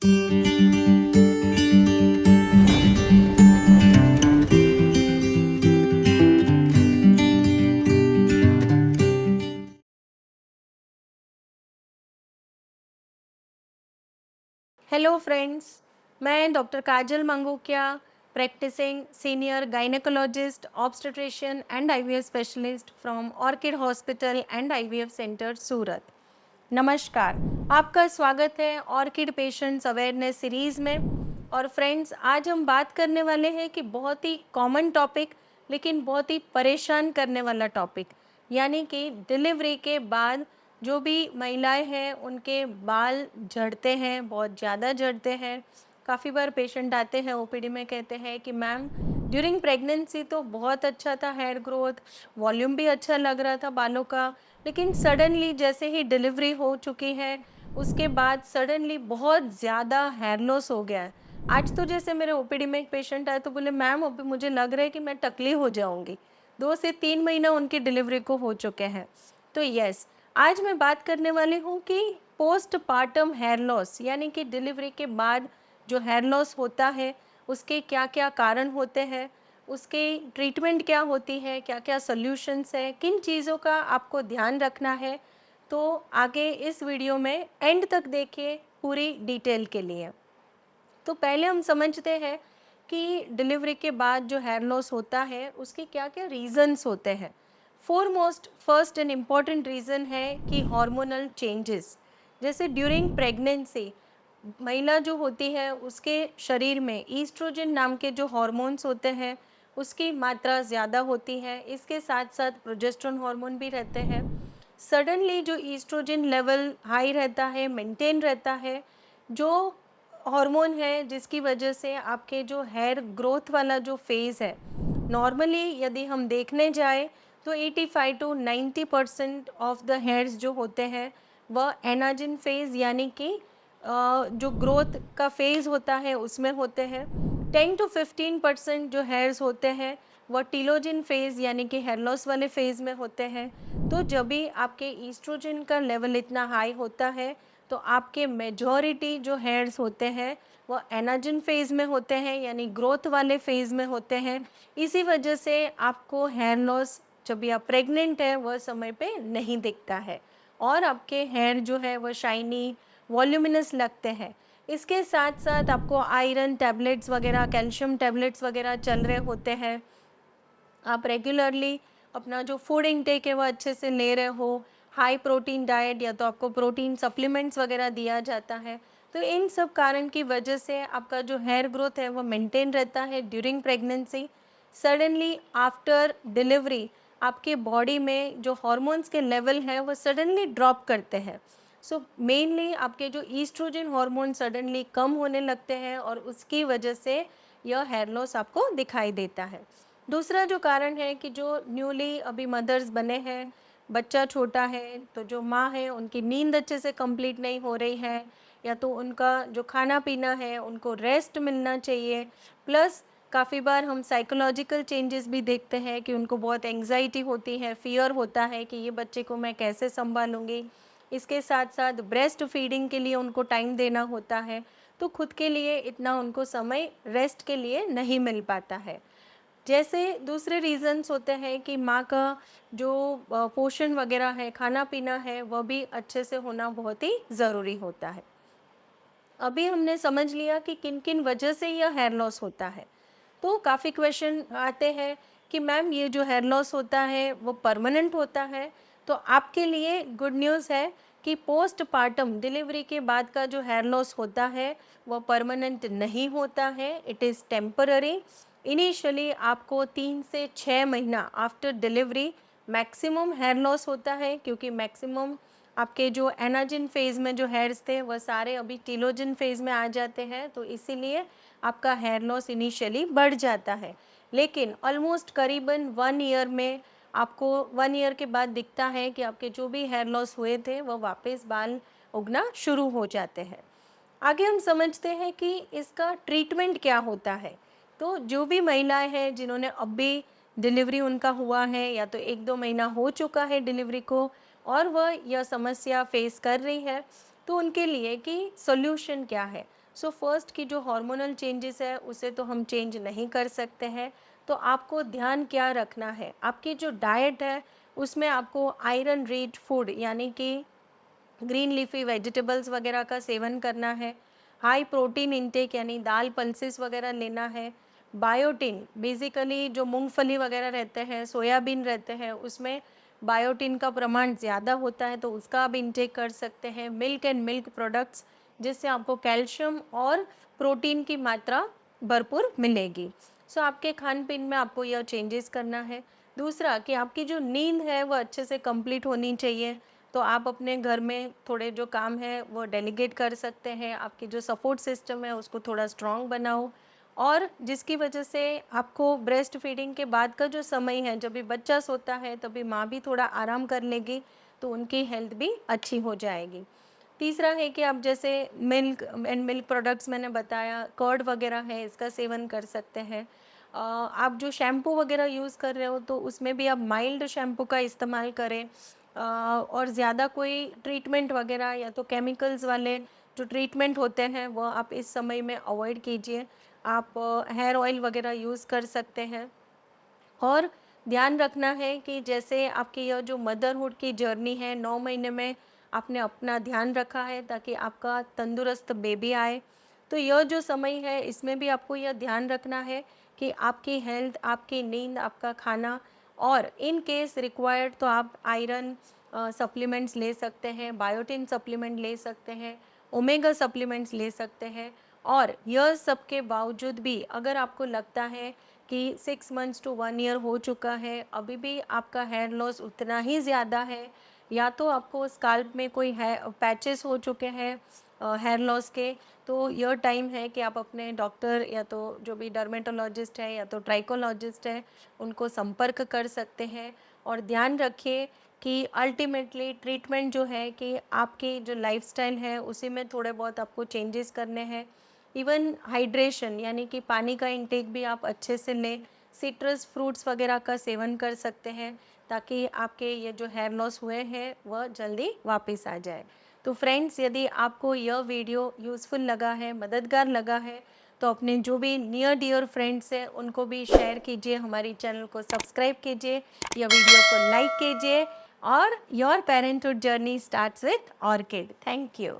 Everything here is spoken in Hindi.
हेलो फ्रेंड्स, मैं doctor Kajal Mangokiya, practising senior gynaecologist, obstetrician and IVF specialist from Orchid hospital and IVF centre Surat. नमस्कार, आपका स्वागत है ऑर्किड पेशेंट्स अवेयरनेस सीरीज़ में। और फ्रेंड्स, आज हम बात करने वाले हैं कि बहुत ही कॉमन टॉपिक लेकिन बहुत ही परेशान करने वाला टॉपिक, यानी कि डिलीवरी के बाद जो भी महिलाएं हैं उनके बाल झड़ते हैं, बहुत ज़्यादा झड़ते हैं। काफ़ी बार पेशेंट आते हैं ओपीडी में, कहते हैं कि मैम ड्यूरिंग प्रेगनेंसी तो बहुत अच्छा था हेयर ग्रोथ, वॉल्यूम भी अच्छा लग रहा था बालों का, लेकिन सडनली जैसे ही डिलीवरी हो चुकी है उसके बाद सडनली बहुत ज़्यादा हेयर लॉस हो गया है। आज तो जैसे मेरे ओपीडी में एक पेशेंट आए तो बोले मैम अभी मुझे लग रहा है कि मैं टकली हो जाऊंगी। 2 से 3 महीना उनकी डिलीवरी को हो चुके हैं। तो यस, आज मैं बात करने वाली हूँ कि पोस्टपार्टम हेयर लॉस, यानी कि डिलीवरी के बाद जो हेयर लॉस होता है उसके क्या क्या कारण होते हैं, उसके ट्रीटमेंट क्या होती है, क्या क्या सॉल्यूशंस है, किन चीज़ों का आपको ध्यान रखना है। तो आगे इस वीडियो में एंड तक देखिए पूरी डिटेल के लिए। तो पहले हम समझते हैं कि डिलीवरी के बाद जो हेयर लॉस होता है उसके क्या क्या रीजंस होते हैं। Foremost first and important reason है कि हार्मोनल चेंजेस। जैसे ड्यूरिंग प्रेगनेंसी महिला जो होती है उसके शरीर में ईस्ट्रोजन नाम के जो हार्मोन्स होते हैं उसकी मात्रा ज़्यादा होती है, इसके साथ साथ प्रोजेस्टेरोन हार्मोन भी रहते हैं। सडनली जो ईस्ट्रोजन लेवल हाई रहता है, मेंटेन रहता है, जो हार्मोन है जिसकी वजह से आपके जो हेयर ग्रोथ वाला जो फेज़ है, नॉर्मली यदि हम देखने जाए तो 85 टू 90% ऑफ द हेयर्स जो होते हैं वह एनाजिन फेज़, यानी कि जो ग्रोथ का फेज़ होता है उसमें होते हैं। 10 to 15% जो हेयर्स होते हैं वह टीलोजिन फेज़ यानी कि हेयर लॉस वाले फेज़ में होते हैं। तो जब भी आपके ईस्ट्रोजन का लेवल इतना हाई होता है तो आपके मेजॉरिटी जो हेयर्स होते हैं वो एनाजिन फेज़ में होते हैं, यानी ग्रोथ वाले फेज़ में होते हैं। इसी वजह से आपको हेयर लॉस जब भी आप प्रेग्नेंट है वह समय पे नहीं दिखता है और आपके हेयर जो है वह शाइनी वॉल्यूमिनस लगते हैं। इसके साथ साथ आपको आयरन टैबलेट्स वगैरह, कैल्शियम टैबलेट्स वगैरह चल रहे होते हैं। आप रेगुलरली अपना जो फूड इनटेक है वो अच्छे से ले रहे हो, हाई प्रोटीन डाइट या तो आपको प्रोटीन सप्लीमेंट्स वगैरह दिया जाता है। तो इन सब कारण की वजह से आपका जो हेयर ग्रोथ है वो मेंटेन रहता है during pregnancy. Suddenly after delivery आपके बॉडी में जो हॉर्मोन्स के लेवल हैं वो सडनली ड्रॉप करते हैं। सो मेनली आपके जो ईस्ट्रोजन हार्मोन सडनली कम होने लगते हैं और उसकी वजह से यह हेयर लॉस आपको दिखाई देता है। दूसरा जो कारण है कि जो न्यूली अभी मदर्स बने हैं, बच्चा छोटा है, तो जो माँ है उनकी नींद अच्छे से कंप्लीट नहीं हो रही है, या तो उनका जो खाना पीना है उनको रेस्ट मिलना चाहिए। प्लस काफ़ी बार हम साइकोलॉजिकल चेंजेस भी देखते हैं कि उनको बहुत एंग्जाइटी होती है, फियर होता है कि ये बच्चे को मैं कैसे संभालूंगी। इसके साथ साथ ब्रेस्ट फीडिंग के लिए उनको टाइम देना होता है, तो खुद के लिए इतना उनको समय रेस्ट के लिए नहीं मिल पाता है। जैसे दूसरे रीज़न्स होते हैं कि माँ का जो पोषण वगैरह है, खाना पीना है, वह भी अच्छे से होना बहुत ही ज़रूरी होता है। अभी हमने समझ लिया कि किन किन वजह से यह हेयर लॉस होता है। तो काफ़ी क्वेश्चन आते हैं कि मैम ये जो हेयर लॉस होता है वो परमानेंट होता है। तो आपके लिए गुड न्यूज़ है कि पोस्टपार्टम डिलीवरी के बाद का जो हेयर लॉस होता है वह परमानेंट नहीं होता है, इट इज़ टेम्पररी। इनिशियली आपको 3 से 6 महीना after delivery maximum hair loss होता है, क्योंकि मैक्सिमम आपके जो एनाजिन फेज़ में जो हेयर्स थे वह सारे अभी टीलोजिन फेज़ में आ जाते हैं, तो इसीलिए आपका हेयर लॉस इनिशियली बढ़ जाता है। लेकिन ऑलमोस्ट करीबन 1 ईयर में आपको 1 ईयर के बाद दिखता है कि आपके जो भी हेयर लॉस हुए थे वह वापस बाल उगना शुरू हो जाते हैं। आगे हम समझते हैं कि इसका ट्रीटमेंट क्या होता है। तो जो भी महिलाएं हैं जिन्होंने अभी डिलीवरी उनका हुआ है या तो 1-2 महीना हो चुका है डिलीवरी को और वह यह समस्या फेस कर रही है, तो उनके लिए कि सॉल्यूशन क्या है। सो फर्स्ट की जो हार्मोनल चेंजेस है उसे तो हम चेंज नहीं कर सकते हैं, तो आपको ध्यान क्या रखना है, आपकी जो डाइट है उसमें आपको आयरन रिच फूड यानी कि ग्रीन लीफी वेजिटेबल्स वगैरह का सेवन करना है, हाई प्रोटीन इंटेक यानी दाल पल्सेस वगैरह लेना है, बायोटिन बेसिकली जो मूंगफली वगैरह रहते हैं, सोयाबीन रहते हैं, उसमें बायोटिन का प्रमाण ज़्यादा होता है तो उसका आप इंटेक कर सकते हैं, मिल्क एंड मिल्क प्रोडक्ट्स जिससे आपको कैल्शियम और प्रोटीन की मात्रा भरपूर मिलेगी। सो आपके खान पीन में आपको यह चेंजेस करना है। दूसरा कि आपकी जो नींद है वो अच्छे से कंप्लीट होनी चाहिए, तो आप अपने घर में थोड़े जो काम है वो डेलीगेट कर सकते हैं, आपकी जो सपोर्ट सिस्टम है उसको थोड़ा स्ट्रॉन्ग बनाओ, और जिसकी वजह से आपको ब्रेस्ट फीडिंग के बाद का जो समय है, जब भी बच्चा सोता है तभी माँ भी थोड़ा आराम कर लेगी, तो उनकी हेल्थ भी अच्छी हो जाएगी। तीसरा है कि आप जैसे मिल्क एंड मिल्क प्रोडक्ट्स मैंने बताया, कर्ड वगैरह है इसका सेवन कर सकते हैं। आप जो शैम्पू वगैरह यूज़ कर रहे हो तो उसमें भी आप माइल्ड शैम्पू का इस्तेमाल करें, और ज़्यादा कोई ट्रीटमेंट वगैरह या तो केमिकल्स वाले जो ट्रीटमेंट होते हैं वो आप इस समय में अवॉइड कीजिए। आप हेयर ऑयल वगैरह यूज़ कर सकते हैं। और ध्यान रखना है कि जैसे आपकी यह जो मदरहुड की जर्नी है, 9 महीने में आपने अपना ध्यान रखा है ताकि आपका तंदुरुस्त बेबी आए, तो यह जो समय है इसमें भी आपको यह ध्यान रखना है कि आपकी हेल्थ, आपकी नींद, आपका खाना, और इन केस रिक्वायर्ड तो आप आयरन सप्लीमेंट्स ले सकते हैं, बायोटिन सप्लीमेंट ले सकते हैं, ओमेगा सप्लीमेंट्स ले सकते हैं। और यह सब के बावजूद भी अगर आपको लगता है कि 6 मंथ्स टू 1 ईयर हो चुका है, अभी भी आपका हेयर लॉस उतना ही ज़्यादा है, या तो आपको स्काल्प में कोई है पैचेस हो चुके हैं हेयर लॉस के, तो यह टाइम है कि आप अपने डॉक्टर या तो जो भी डर्मेटोलॉजिस्ट है या तो ट्राइकोलॉजिस्ट है उनको संपर्क कर सकते हैं। और ध्यान रखिए कि अल्टीमेटली ट्रीटमेंट जो है कि आपकी जो लाइफस्टाइल है उसी में थोड़े बहुत आपको चेंजेस करने हैं। इवन हाइड्रेशन यानी कि पानी का इंटेक भी आप अच्छे से लें, सिट्रस फ्रूट्स वगैरह का सेवन कर सकते हैं ताकि आपके ये जो हेयर लॉस हुए हैं वह जल्दी वापस आ जाए। तो फ्रेंड्स, यदि आपको यह वीडियो यूज़फुल लगा है, मददगार लगा है, तो अपने जो भी नियर डियर फ्रेंड्स हैं उनको भी शेयर कीजिए, हमारी चैनल को सब्सक्राइब कीजिए, या वीडियो को लाइक कीजिए, और your parenthood journey starts with orchid. Thank you.